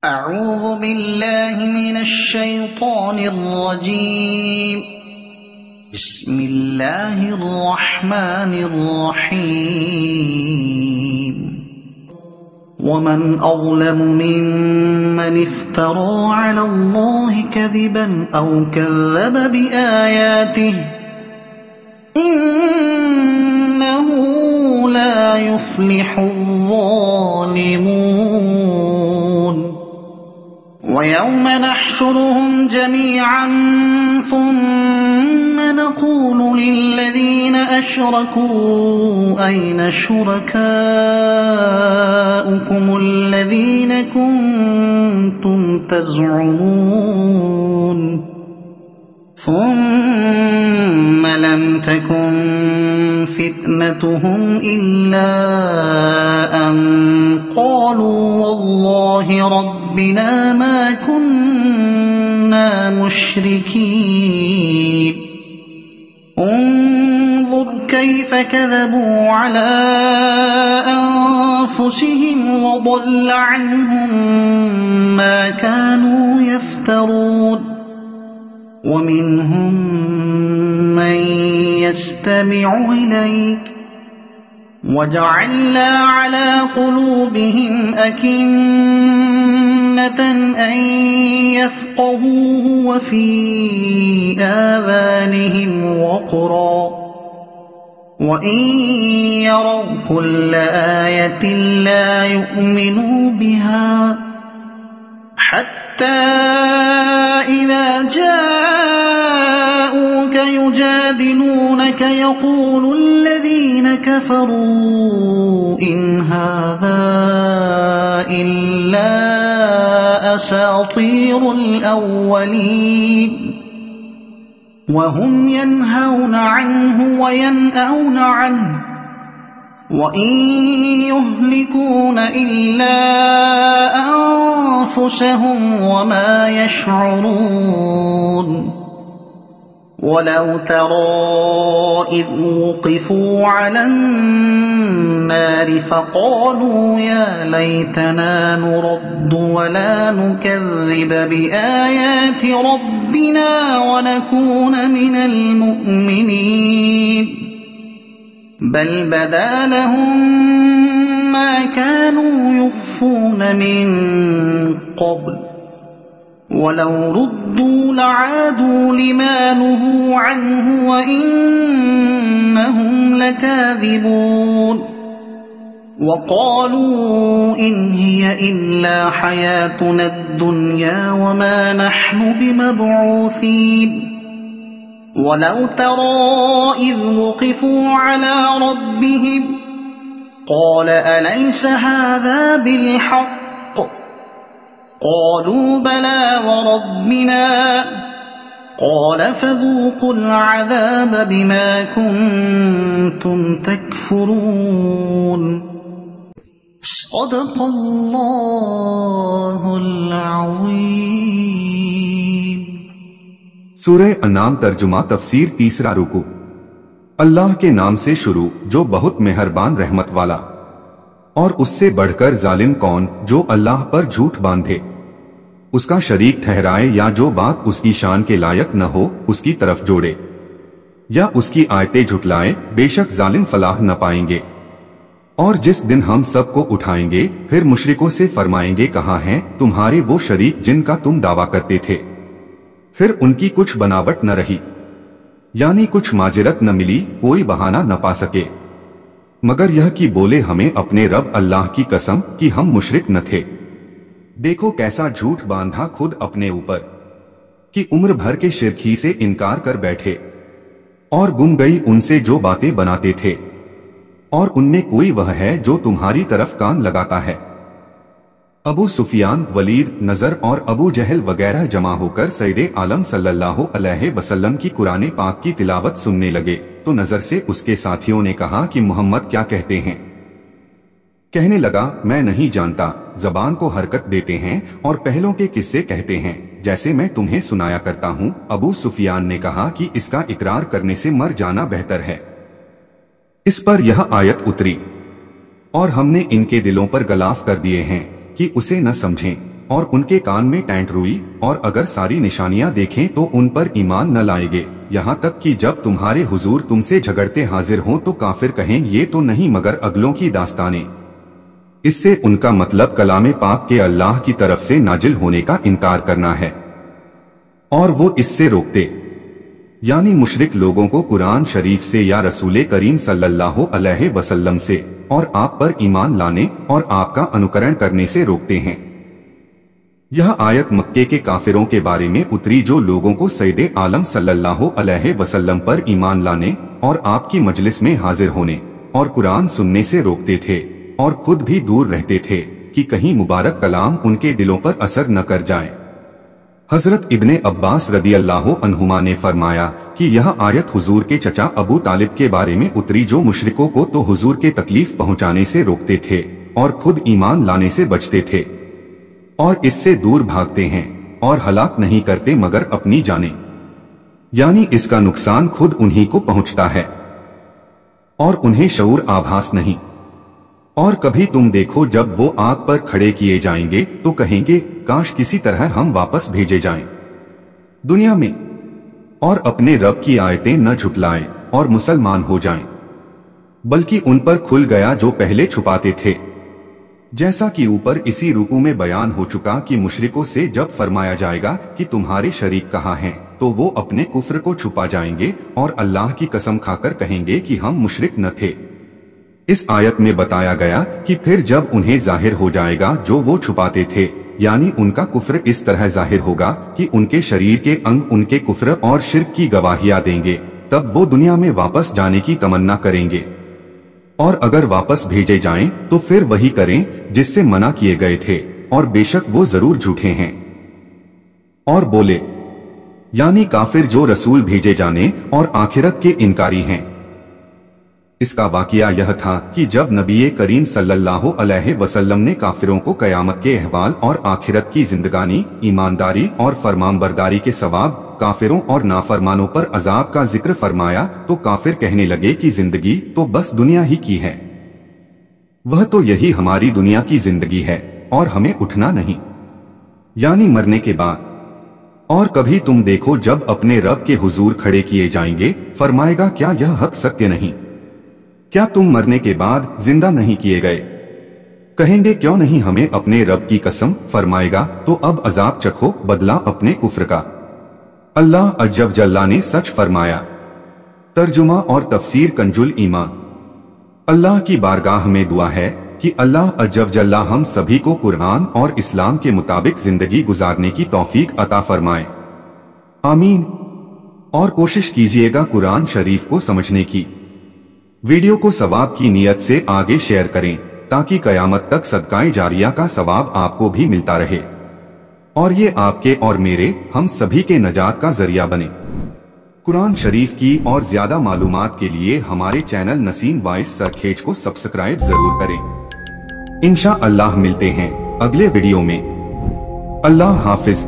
أعوذ بالله من الشيطان الرجيم. بسم الله الرحمن الرحيم. ومن أظلم ممن افترى على الله كذبا أو كذب بآياته إنه لا يفلح الظالمون. ويوم نحشرهم جميعا ثم نقول للذين أشركوا أين شركاؤكم الذين كنتم تزعمون ثم لم تكن فتنتهم إلا أن قالوا والله ربنا ما كنا مشركين. انظر كيف كذبوا على أنفسهم وضل عنهم ما كانوا يفترون. ومنهم من يستمع إليك وجعلنا على قلوبهم أكنة أن يفقهوه وفي آذانهم وقرا وإن يروا كل آية لا يؤمنوا بها حتى إذا جاءوك يجادلونك يقول الذين كفروا إن هذا إلا أساطير الأولين. وهم ينهون عنه وينأون عنه وَإِن يُهْلِكُونَ إِلَّا أَنفُسَهُمْ وَمَا يَشْعُرُونَ. وَلَوْ تَرَى إِذْ وُقِفُوا عَلَى النَّارِ فَقَالُوا يَا لَيْتَنَا نُرَدُّ وَلَا نُكَذِّبَ بِآيَاتِ رَبِّنَا وَنَكُونَ مِنَ الْمُؤْمِنِينَ. بل بدا لهم ما كانوا يخفون من قبل ولو ردوا لعادوا لما نهوا عنه وإنهم لكاذبون. وقالوا إن هي إلا حياتنا الدنيا وما نحن بمبعوثين. ولو ترى إذ وقفوا على ربهم قال أليس هذا بالحق قالوا بلى وربنا قال فذوقوا العذاب بما كنتم تكفرون. صدق الله العظيم. سورہ انعام ترجمہ تفسیر تیسرا رکوع. اللہ کے نام سے شروع جو بہت مہربان رحمت والا. اور اس سے بڑھ کر ظالم کون جو اللہ پر جھوٹ باندھے اس کا شریک ٹھہرائے یا جو بات اس کی شان کے لائق نہ ہو اس کی طرف جوڑے یا اس کی آیتیں جھٹلائے. بے شک ظالم فلاح نہ پائیں گے. اور جس دن ہم سب کو اٹھائیں گے پھر مشرکوں سے فرمائیں گے کہاں ہیں تمہارے وہ شریک جن کا تم دعویٰ کرتے تھے. پھر ان کی کچھ بناوٹ نہ رہی یعنی کچھ ماجرت نہ ملی, کوئی بہانہ نہ پا سکے مگر یہ کہ بولے ہمیں اپنے رب اللہ کی قسم کہ ہم مشرک نہ تھے. دیکھو کیسا جھوٹ باندھا خود اپنے اوپر کہ عمر بھر کے شرک ہی سے انکار کر بیٹھے. اور گم گئی ان سے جو باتیں بناتے تھے اور ان میں کوئی وہ ہے جو تمہاری طرف کان لگاتا ہے. ابو سفیان, ولید, نضر اور ابو جہل وغیرہ جمع ہو کر سید عالم صلی اللہ علیہ وسلم کی قرآن پاک کی تلاوت سننے لگے تو نضر سے اس کے ساتھیوں نے کہا کہ محمد کیا کہتے ہیں؟ کہنے لگا میں نہیں جانتا, زبان کو حرکت دیتے ہیں اور پہلوں کے قصے کہتے ہیں جیسے میں تمہیں سنایا کرتا ہوں. ابو سفیان نے کہا کہ اس کا اقرار کرنے سے مر جانا بہتر ہے. اس پر یہ آیت اتری اور ہم نے ان کے دلوں پر غلاف کر دیے ہیں کہ اسے نہ سمجھیں और उनके कान में टैंट रुई, और अगर सारी निशानियां देखें तो उन पर ईमान न लाएंगे, यहाँ तक कि जब तुम्हारे हुजूर तुमसे झगड़ते हाजिर हों तो काफिर कहें ये तो नहीं मगर अगलों की दास्तानें। इससे उनका मतलब कलामे पाक के अल्लाह की तरफ से नाजिल होने का इनकार करना है, और वो इससे रोकते, यानी मुशरिक लोगों को कुरान शरीफ से या रसूल करीम सल्लल्लाहु अलैहि वसल्लम से और आप पर ईमान लाने और आपका अनुकरण करने से रोकते हैं। यह आयत मक्के के काफिरों के बारे में उतरी जो लोगों को सैयदे आलम सल्लल्लाहु अलैहि वसल्लम पर ईमान लाने और आपकी मजलिस में हाजिर होने और कुरान सुनने से रोकते थे, और खुद भी दूर रहते थे कि कहीं मुबारक कलाम उनके दिलों पर असर न कर जाए। हजरत इब्ने अब्बास रदियल्लाहु अन्हुमा ने फरमाया कि यह आयत हुजूर के चचा अबू तालिब के बारे में उतरी जो मुशरिकों को तो हुजूर के तकलीफ पहुंचाने से रोकते थे और खुद ईमान लाने से बचते थे, और इससे दूर भागते हैं और हलाक नहीं करते मगर अपनी जाने, यानी इसका नुकसान खुद उन्हीं को पहुंचता है और उन्हें शऊर आभास नहीं। और कभी तुम देखो जब वो आग पर खड़े किए जाएंगे तो कहेंगे काश किसी तरह हम वापस भेजे जाएं दुनिया में, और अपने रब की आयतें न झुटलाएं और मुसलमान हो जाएं, बल्कि उन पर खुल गया जो पहले छुपाते थे। जैसा कि ऊपर इसी रुकू में बयान हो चुका कि मुशरिकों से जब फरमाया जाएगा कि तुम्हारे शरीक कहाँ हैं, तो वो अपने कुफ्र को छुपा जाएंगे और अल्लाह की कसम खाकर कहेंगे कि हम मुशरिक न थे। इस आयत में बताया गया कि फिर जब उन्हें जाहिर हो जाएगा जो वो छुपाते थे, यानी उनका कुफ्र इस तरह जाहिर होगा कि उनके शरीर के अंग उनके कुफ्र और शिर्क की गवाहियां देंगे, तब वो दुनिया में वापस जाने की तमन्ना करेंगे, और अगर वापस भेजे जाएं तो फिर वही करें जिससे मना किए गए थे, और बेशक वो जरूर झूठे हैं। और बोले, यानी काफिर जो रसूल भेजे जाने और आखिरत के इनकारी हैं। इसका वाकया यह था कि जब नबी करीम सल्लल्लाहु अलैहि वसल्लम ने काफिरों को कयामत के अहवाल और आखिरत की जिंदगानी, ईमानदारी और फरमानबरदारी के सवाब, काफिरों और नाफरमानों पर अजाब का जिक्र फरमाया तो काफिर कहने लगे कि जिंदगी तो बस दुनिया ही की है, वह तो यही हमारी दुनिया की जिंदगी है और हमें उठना नहीं, यानी मरने के बाद। और कभी तुम देखो जब अपने रब के हुजूर खड़े किए जाएंगे, फरमाएगा क्या यह हक सत्य नहीं, क्या तुम मरने के बाद जिंदा नहीं किए गए? कहेंगे क्यों नहीं हमें अपने रब की कसम, फरमाएगा तो अब अजाब चखो बदला अपने कुफ्र का। अल्लाह अज्जल जल्ला ने सच फरमाया। तर्जुमा और तफसीर कंजुल ईमान। अल्लाह की बारगाह में दुआ है कि अल्लाह अज्जल जल्ला हम सभी को कुरान और इस्लाम के मुताबिक जिंदगी गुजारने की तौफीक अता फरमाए, आमीन। और कोशिश कीजिएगा कुरान शरीफ को समझने की। वीडियो को सवाब की नियत से आगे शेयर करें ताकि कयामत तक सदकाए जारिया का सवाब आपको भी मिलता रहे और ये आपके और मेरे, हम सभी के नजात का जरिया बने। कुरान शरीफ की और ज्यादा मालूमात के लिए हमारे चैनल नसीम वॉइस सरखेज को सब्सक्राइब जरूर करें। इंशाअल्लाह मिलते हैं अगले वीडियो में। अल्लाह हाफिज।